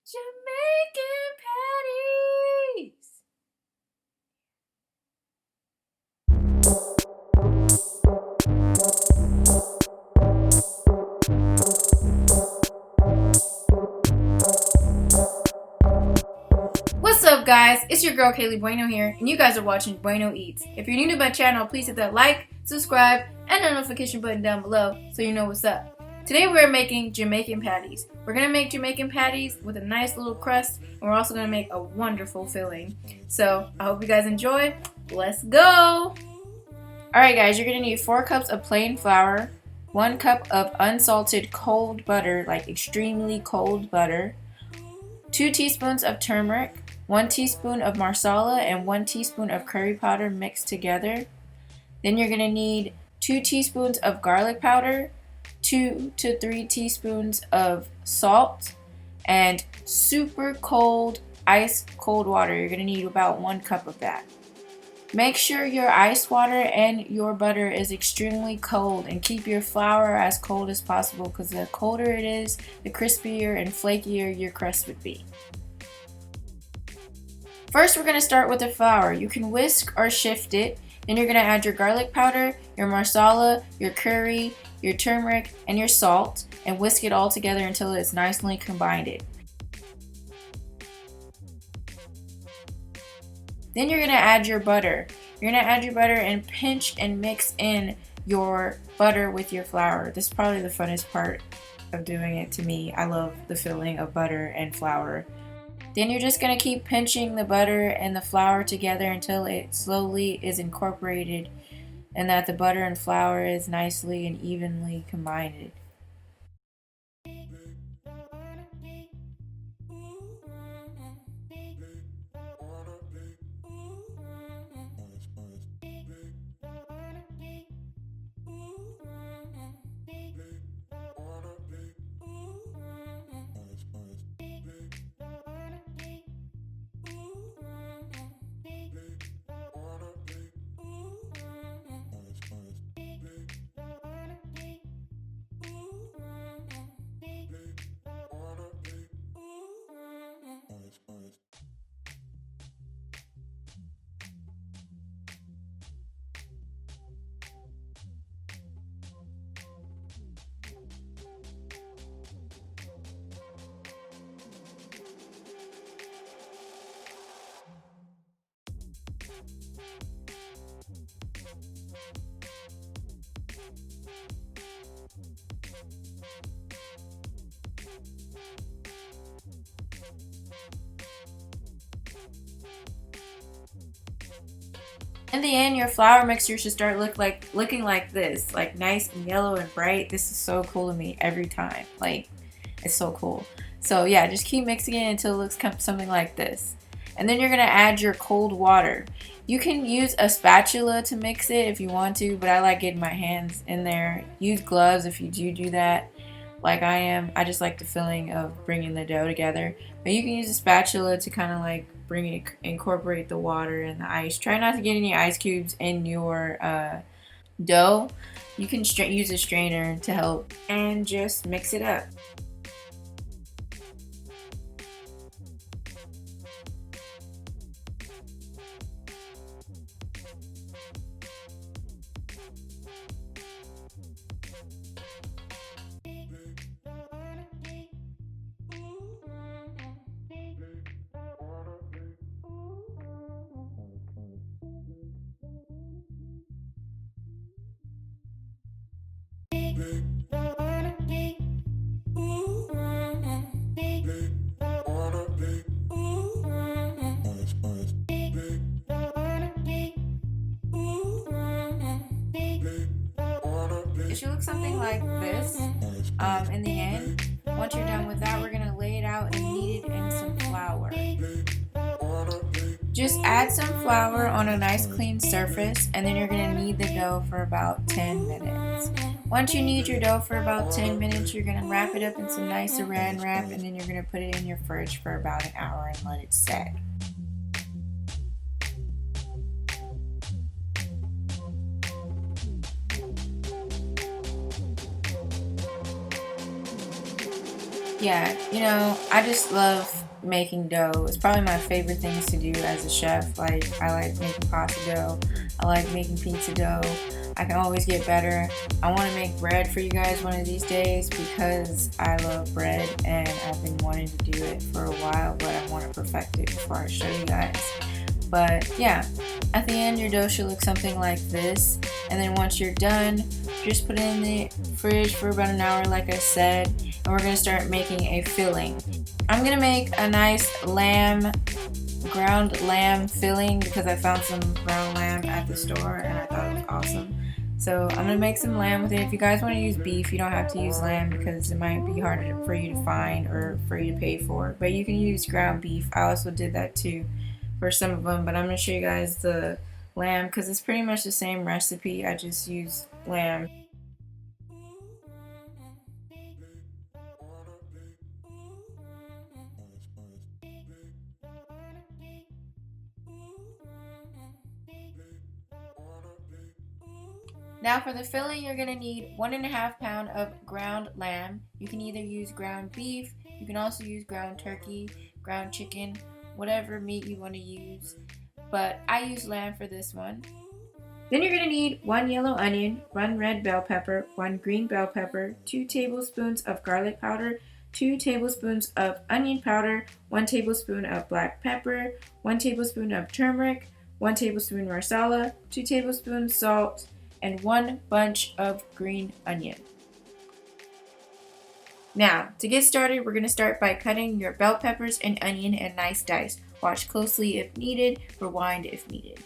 Jamaican Patties! What's up, guys? It's your girl Kaylee Bueno here, and you guys are watching Bueno Eats. If you're new to my channel, please hit that like, subscribe, and the notification button down below so you know what's up. Today we're making Jamaican patties. We're going to make Jamaican patties with a nice little crust, and we're also going to make a wonderful filling. So I hope you guys enjoy. Let's go! Alright guys, you're going to need 4 cups of plain flour, 1 cup of unsalted cold butter, like extremely cold butter, 2 teaspoons of turmeric, 1 teaspoon of Marsala, and 1 teaspoon of curry powder mixed together. Then you're going to need 2 teaspoons of garlic powder, 2 to 3 teaspoons of salt, and super cold, ice cold water. You're going to need about 1 cup of that. Make sure your ice water and your butter is extremely cold, and keep your flour as cold as possible, because the colder it is, the crispier and flakier your crust would be. First, we're going to start with the flour. You can whisk or shift it. Then you're going to add your garlic powder, your marsala, your curry, your turmeric, and your salt, and whisk it all together until it's nicely combined. Then you're going to add your butter. You're going to add your butter and pinch and mix in your butter with your flour. This is probably the funnest part of doing it to me. I love the feeling of butter and flour. Then you're just going to keep pinching the butter and the flour together until it slowly is incorporated and that the butter and flour is nicely and evenly combined. In the end, your flour mixture should start looking like this, like nice and yellow and bright. This is so cool to me every time. Like, it's so cool. So yeah, just keep mixing it until it looks something like this. And then you're gonna add your cold water. You can use a spatula to mix it if you want to, but I like getting my hands in there. Use gloves if you do that, like I am. I just like the feeling of bringing the dough together. But you can use a spatula to kind of like incorporate the water and the ice. Try not to get any ice cubes in your dough. You can use a strainer to help, and just mix it up. It should look something like this in the end. Once you're done with that, we're going to lay it out and knead it in some flour. Just add some flour on a nice clean surface, and then you're going to knead the dough for about 10 minutes. Once you knead your dough for about 10 minutes, you're going to wrap it up in some nice saran wrap, and then you're going to put it in your fridge for about an hour and let it set. yeah, you know, I just love making dough. It's probably my favorite things to do as a chef. Like, I like making pasta dough. I like making pizza dough. I can always get better. I want to make bread for you guys one of these days because I love bread and I've been wanting to do it for a while, but I want to perfect it before I show you guys. But yeah, at the end your dough should look something like this, and then once you're done, just put it in the fridge for about an hour like I said, and we're going to start making a filling. I'm going to make a nice ground lamb filling because I found some ground lamb at the store and I thought it was awesome. So I'm going to make some lamb with it. If you guys want to use beef, you don't have to use lamb because it might be harder for you to find or for you to pay for. But you can use ground beef. I also did that too for some of them, but I'm going to show you guys the lamb because it's pretty much the same recipe. I just use lamb. Now for the filling, you're going to need 1.5 pounds of ground lamb. You can either use ground beef, you can also use ground turkey, ground chicken, whatever meat you want to use, but I use lamb for this one. Then you're going to need 1 yellow onion, 1 red bell pepper, 1 green bell pepper, 2 tablespoons of garlic powder, 2 tablespoons of onion powder, 1 tablespoon of black pepper, 1 tablespoon of turmeric, 1 tablespoon Marsala, 2 tablespoons salt, and 1 bunch of green onion. Now, to get started, we're going to start by cutting your bell peppers and onion in nice dice. Watch closely if needed, rewind if needed.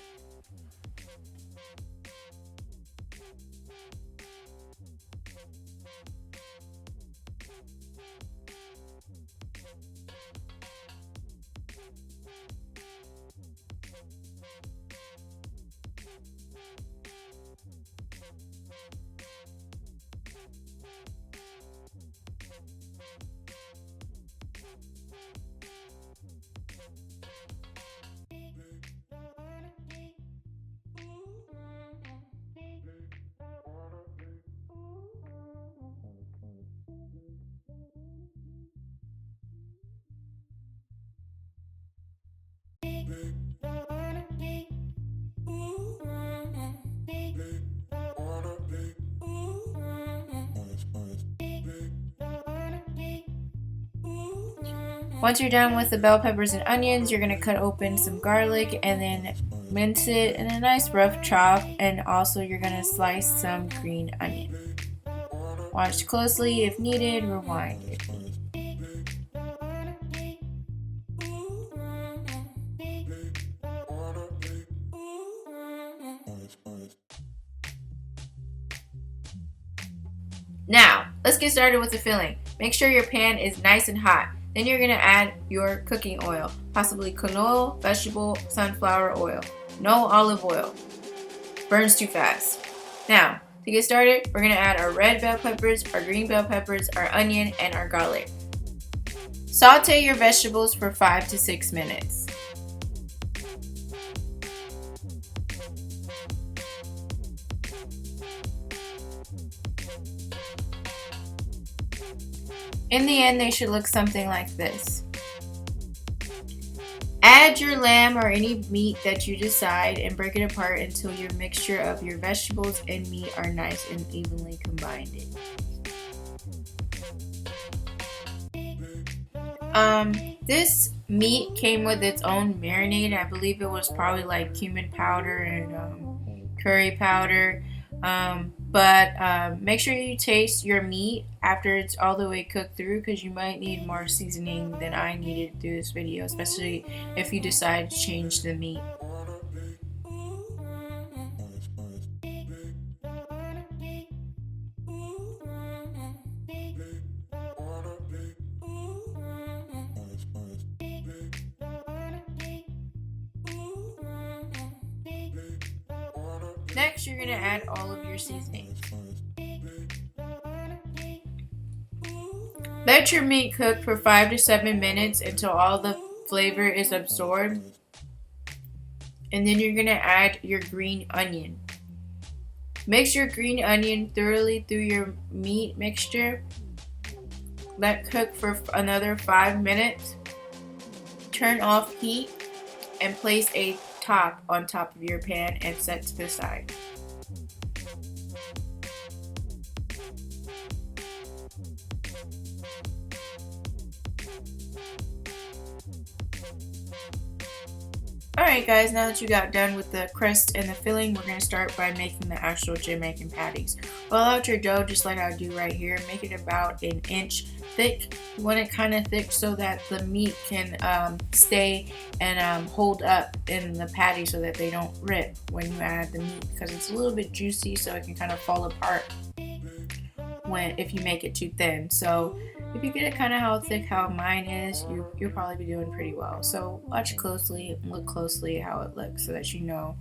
Once you're done with the bell peppers and onions, you're going to cut open some garlic and then mince it in a nice rough chop, and also you're going to slice some green onion. Watch closely if needed, rewind if needed. Now, let's get started with the filling. Make sure your pan is nice and hot. Then you're going to add your cooking oil, possibly canola, vegetable, sunflower oil. No olive oil. Burns too fast. Now, to get started, we're going to add our red bell peppers, our green bell peppers, our onion, and our garlic. Saute your vegetables for 5 to 6 minutes. In the end, they should look something like this. Add your lamb or any meat that you decide and break it apart until your mixture of your vegetables and meat are nice and evenly combined. This meat came with its own marinade. I believe it was probably like cumin powder and curry powder. But make sure you taste your meat after it's all the way cooked through, because you might need more seasoning than I needed to do this video, especially if you decide to change the meat. Next, you're going to add all of your seasonings. Let your meat cook for 5 to 7 minutes until all the flavor is absorbed. And then you're going to add your green onion. Mix your green onion thoroughly through your meat mixture. let cook for another 5 minutes. Turn off heat and place a top on top of your pan and set to the side. Alright guys, now that you got done with the crust and the filling, we're going to start by making the actual Jamaican patties. Roll out your dough just like I do right here. Make it about an inch thick. You want it kind of thick so that the meat can stay and hold up in the patty so that they don't rip when you add the meat, because it's a little bit juicy, so it can kind of fall apart if you make it too thin. So if you get it kind of how thick how mine is, you'll probably be doing pretty well. So watch closely, look closely how it looks so that you know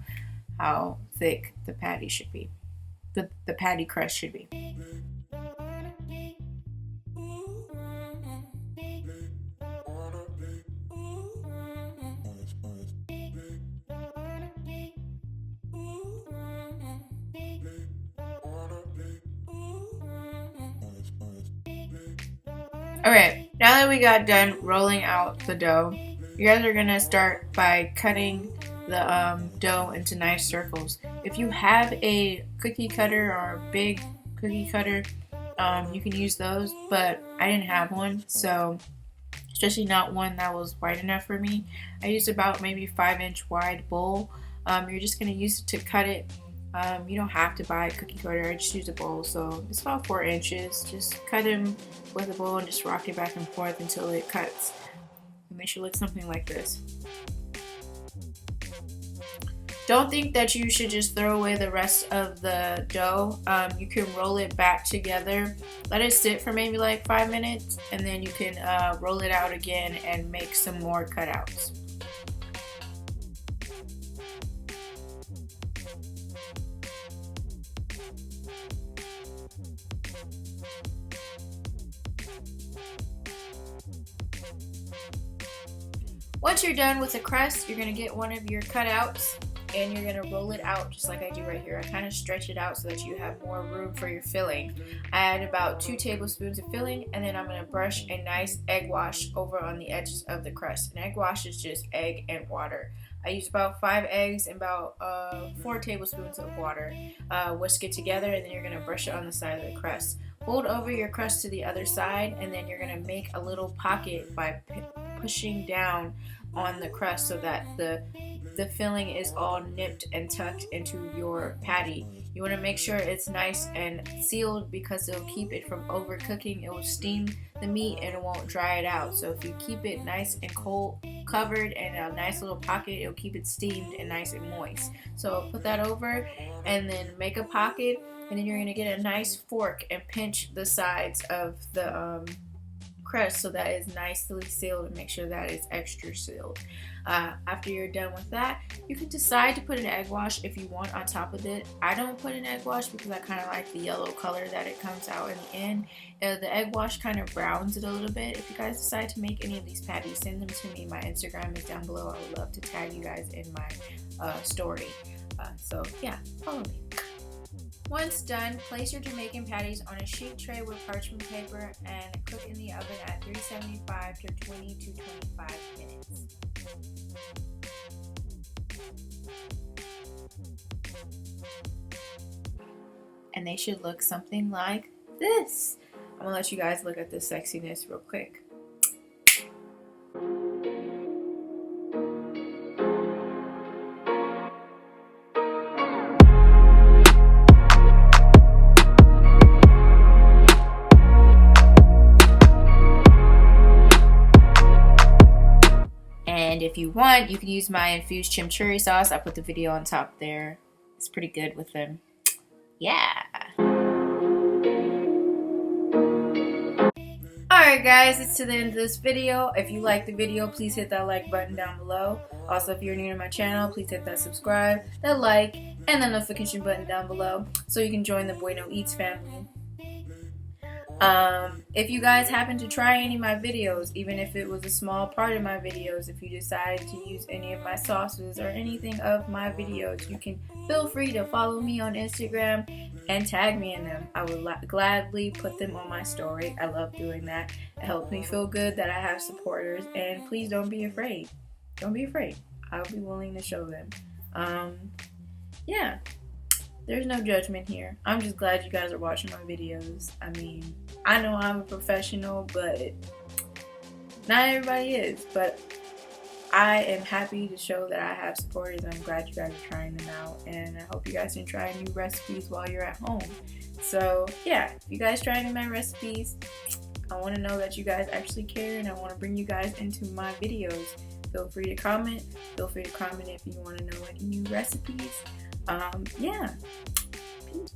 how thick the patty should be. The patty crust should be. Alright, now that we got done rolling out the dough, you guys are going to start by cutting the dough into nice circles. If you have a cookie cutter or a big cookie cutter, you can use those, but I didn't have one, so especially not one that was wide enough for me. I used about maybe 5-inch wide bowl. You're just going to use it to cut it. You don't have to buy a cookie cutter. I just use a bowl, so it's about 4 inches. Just cut them with a bowl and just rock it back and forth until it cuts. And they should look something like this. Don't think that you should just throw away the rest of the dough. You can roll it back together, let it sit for maybe like 5 minutes, and then you can roll it out again and make some more cutouts. Once you're done with the crust, you're going to get one of your cutouts and you're going to roll it out just like I do right here. I kind of stretch it out so that you have more room for your filling. I add about 2 tablespoons of filling, and then I'm going to brush a nice egg wash over on the edges of the crust. An egg wash is just egg and water. I use about 5 eggs and about 4 tablespoons of water. Whisk it together, and then you're going to brush it on the side of the crust. Fold over your crust to the other side, and then you're going to make a little pocket by pushing down on the crust so that the filling is all nipped and tucked into your patty. You want to make sure it's nice and sealed because it'll keep it from overcooking. It will steam the meat and it won't dry it out. So if you keep it nice and cold, covered in a nice little pocket, it'll keep it steamed and nice and moist. So put that over and then make a pocket, and then you're going to get a nice fork and pinch the sides of the crust so that it's nicely sealed, and make sure that it's extra sealed. After you're done with that, you can decide to put an egg wash if you want on top of it. I don't put an egg wash because I kind of like the yellow color that it comes out in the end. The egg wash kind of browns it a little bit. If you guys decide to make any of these patties, send them to me. My Instagram is down below. I would love to tag you guys in my story. So yeah, follow me. Once done, place your Jamaican patties on a sheet tray with parchment paper and cook in the oven at 375 to 20 to 25 minutes. And they should look something like this. I'm gonna let you guys look at this sexiness real quick. And if you want, you can use my infused chimichurri sauce. I put the video on top there. It's pretty good with them. Yeah. Alright guys, it's to the end of this video. If you like the video, please hit that like button down below. Also, if you're new to my channel, please hit that subscribe, that like, and the notification button down below so you can join the Bueno Eats family. If you guys happen to try any of my videos, even if it was a small part of my videos, if you decide to use any of my sauces or anything of my videos, you can feel free to follow me on Instagram and tag me in them. I would gladly put them on my story. I love doing that. It helps me feel good that I have supporters, and please don't be afraid. Don't be afraid. I'll be willing to show them. Yeah. There's no judgment here. I'm just glad you guys are watching my videos. I mean, I know I'm a professional, but not everybody is. But I am happy to show that I have supporters. I'm glad you guys are trying them out. And I hope you guys can try new recipes while you're at home. So, yeah, if you guys try any of my recipes, I want to know that you guys actually care. And I want to bring you guys into my videos. Feel free to comment. Feel free to comment if you want to know any new recipes. Yeah. Peace.